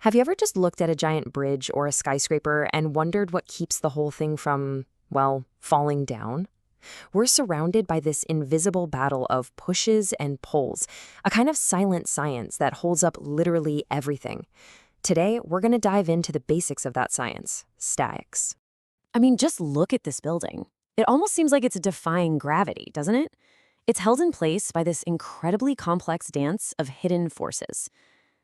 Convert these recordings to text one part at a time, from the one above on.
Have you ever just looked at a giant bridge or a skyscraper and wondered what keeps the whole thing from, well, falling down? We're surrounded by this invisible battle of pushes and pulls, a kind of silent science that holds up literally everything. Today, we're going to dive into the basics of that science, statics. I mean, just look at this building. It almost seems like it's defying gravity, doesn't it? It's held in place by this incredibly complex dance of hidden forces.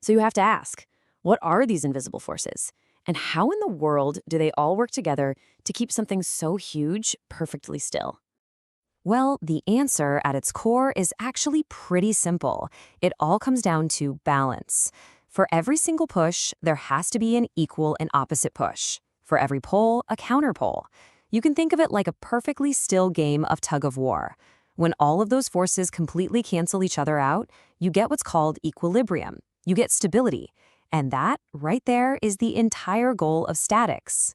So you have to ask, what are these invisible forces? And how in the world do they all work together to keep something so huge perfectly still? Well, the answer at its core is actually pretty simple. It all comes down to balance. For every single push, there has to be an equal and opposite push. For every pull, a counterpull. You can think of it like a perfectly still game of tug of war. When all of those forces completely cancel each other out, you get what's called equilibrium. You get stability. And that, right there, is the entire goal of statics.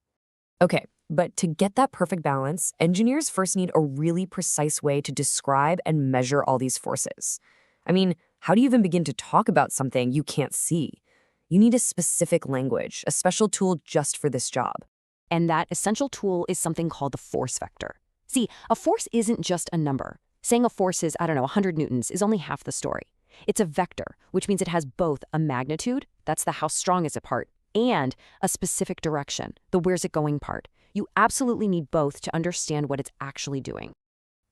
Okay, but to get that perfect balance, engineers first need a really precise way to describe and measure all these forces. I mean, how do you even begin to talk about something you can't see? You need a specific language, a special tool just for this job. And that essential tool is something called the force vector. See, a force isn't just a number. Saying a force is, 100 newtons is only half the story. It's a vector, which means it has both a magnitude, that's the how strong is it part, and a specific direction, the where's it going part. You absolutely need both to understand what it's actually doing.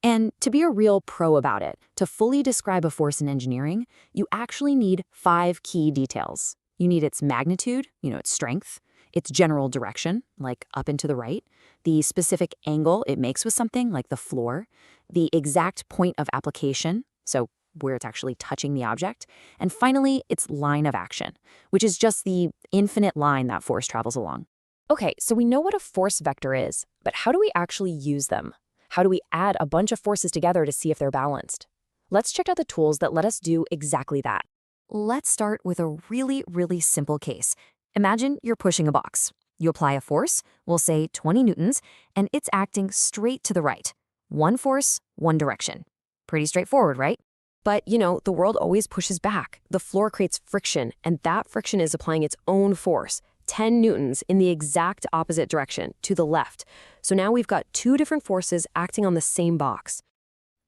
And to be a real pro about it, to fully describe a force in engineering, you actually need 5 key details. You need its magnitude, its strength, its general direction, like up and to the right, the specific angle it makes with something, like the floor, the exact point of application, so where it's actually touching the object, and finally, its line of action, which is just the infinite line that force travels along. Okay, so we know what a force vector is, but how do we actually use them? How do we add a bunch of forces together to see if they're balanced? Let's check out the tools that let us do exactly that. Let's start with a really, really simple case. Imagine you're pushing a box. You apply a force, we'll say 20 newtons, and it's acting straight to the right. One force, one direction. Pretty straightforward, right? But, the world always pushes back. The floor creates friction, and that friction is applying its own force, 10 newtons, in the exact opposite direction, to the left. So now we've got 2 different forces acting on the same box.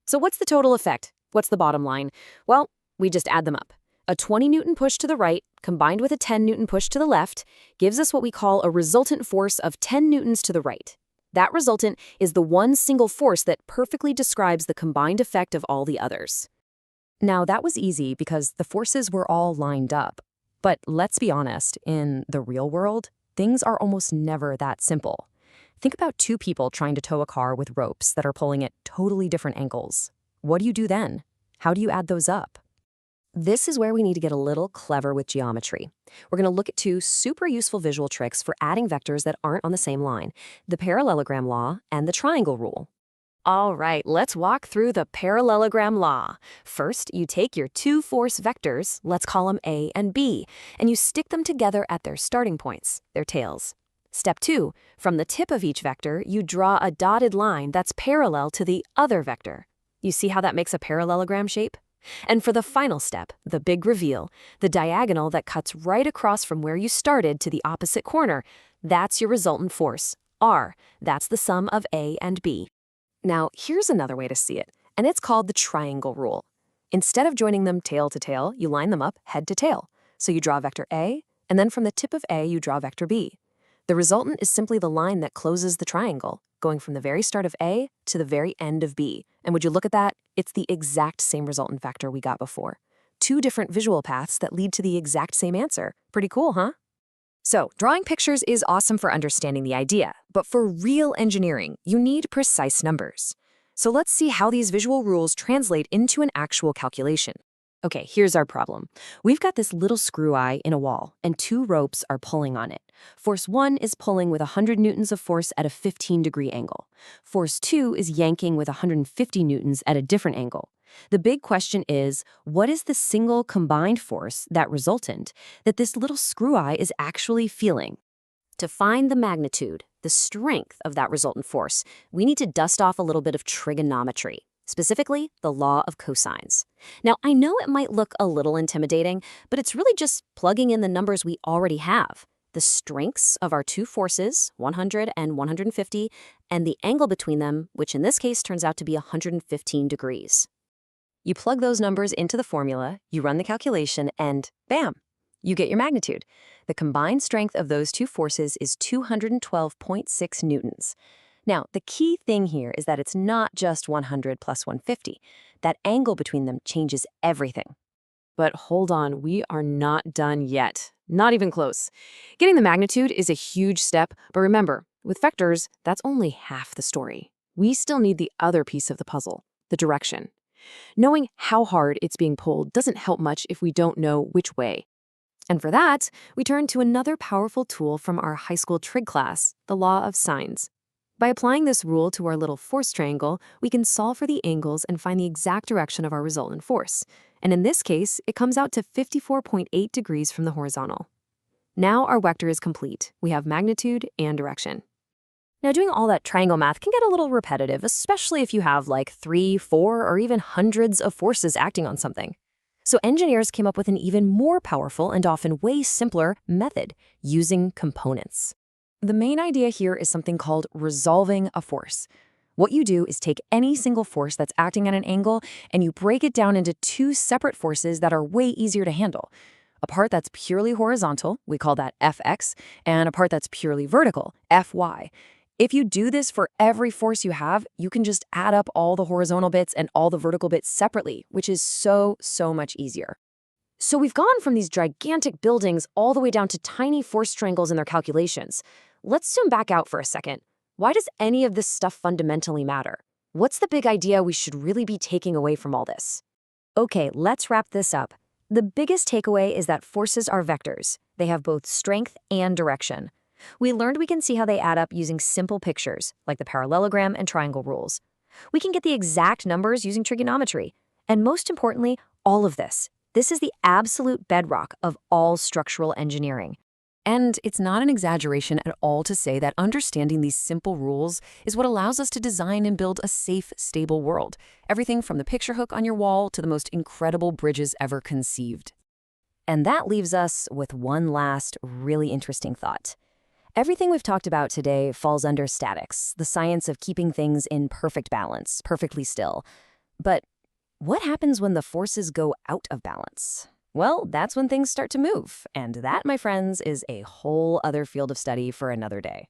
So what's the total effect? What's the bottom line? Well, we just add them up. A 20 newton push to the right, combined with a 10 newton push to the left, gives us what we call a resultant force of 10 newtons to the right. That resultant is the one single force that perfectly describes the combined effect of all the others. Now, that was easy because the forces were all lined up. But let's be honest, in the real world, things are almost never that simple. Think about 2 people trying to tow a car with ropes that are pulling at totally different angles. What do you do then? How do you add those up? This is where we need to get a little clever with geometry. We're going to look at 2 super useful visual tricks for adding vectors that aren't on the same line, the parallelogram law and the triangle rule. All right, let's walk through the parallelogram law. First, you take your 2 force vectors, let's call them A and B, and you stick them together at their starting points, their tails. Step 2, from the tip of each vector, you draw a dotted line that's parallel to the other vector. You see how that makes a parallelogram shape? And for the final step, the big reveal, the diagonal that cuts right across from where you started to the opposite corner, that's your resultant force, R. That's the sum of A and B. Now, here's another way to see it, and it's called the triangle rule. Instead of joining them tail to tail, you line them up head to tail. So you draw vector A, and then from the tip of A, you draw vector B. The resultant is simply the line that closes the triangle, going from the very start of A to the very end of B. And would you look at that? It's the exact same resultant vector we got before. 2 different visual paths that lead to the exact same answer. Pretty cool, huh? So, drawing pictures is awesome for understanding the idea, but for real engineering, you need precise numbers. So let's see how these visual rules translate into an actual calculation. Okay, here's our problem. We've got this little screw eye in a wall, and 2 ropes are pulling on it. Force 1 is pulling with 100 newtons of force at a 15-degree angle. Force 2 is yanking with 150 newtons at a different angle. The big question is, what is the single combined force, that resultant, that this little screw eye is actually feeling? To find the magnitude, the strength of that resultant force, we need to dust off a little bit of trigonometry. specifically the law of cosines. Now, I know it might look a little intimidating, but it's really just plugging in the numbers we already have. The strengths of our two forces, 100 and 150, and the angle between them, which in this case turns out to be 115 degrees. You plug those numbers into the formula, you run the calculation, and bam, you get your magnitude. The combined strength of those two forces is 212.6 newtons. Now, the key thing here is that it's not just 100 plus 150. That angle between them changes everything. But hold on, we are not done yet. Not even close. Getting the magnitude is a huge step, but remember, with vectors, that's only half the story. We still need the other piece of the puzzle, the direction. Knowing how hard it's being pulled doesn't help much if we don't know which way. And for that, we turn to another powerful tool from our high school trig class, the law of sines. By applying this rule to our little force triangle, we can solve for the angles and find the exact direction of our resultant force. And in this case, it comes out to 54.8 degrees from the horizontal. Now our vector is complete. We have magnitude and direction. Now, doing all that triangle math can get a little repetitive, especially if you have like 3, 4, or even hundreds of forces acting on something. So engineers came up with an even more powerful and often way simpler method, using components. The main idea here is something called resolving a force. What you do is take any single force that's acting at an angle and you break it down into two separate forces that are way easier to handle. A part that's purely horizontal, we call that Fx, and a part that's purely vertical, Fy. If you do this for every force you have, you can just add up all the horizontal bits and all the vertical bits separately, which is so much easier. So we've gone from these gigantic buildings all the way down to tiny force triangles in their calculations. Let's zoom back out for a second. Why does any of this stuff fundamentally matter? What's the big idea we should really be taking away from all this? Okay, let's wrap this up. The biggest takeaway is that forces are vectors. They have both strength and direction. We learned we can see how they add up using simple pictures, like the parallelogram and triangle rules. We can get the exact numbers using trigonometry. And most importantly, all of this. This is the absolute bedrock of all structural engineering. And it's not an exaggeration at all to say that understanding these simple rules is what allows us to design and build a safe, stable world. Everything from the picture hook on your wall to the most incredible bridges ever conceived. And that leaves us with one last really interesting thought. Everything we've talked about today falls under statics, the science of keeping things in perfect balance, perfectly still. But what happens when the forces go out of balance? Well, that's when things start to move. And that, my friends, is a whole other field of study for another day.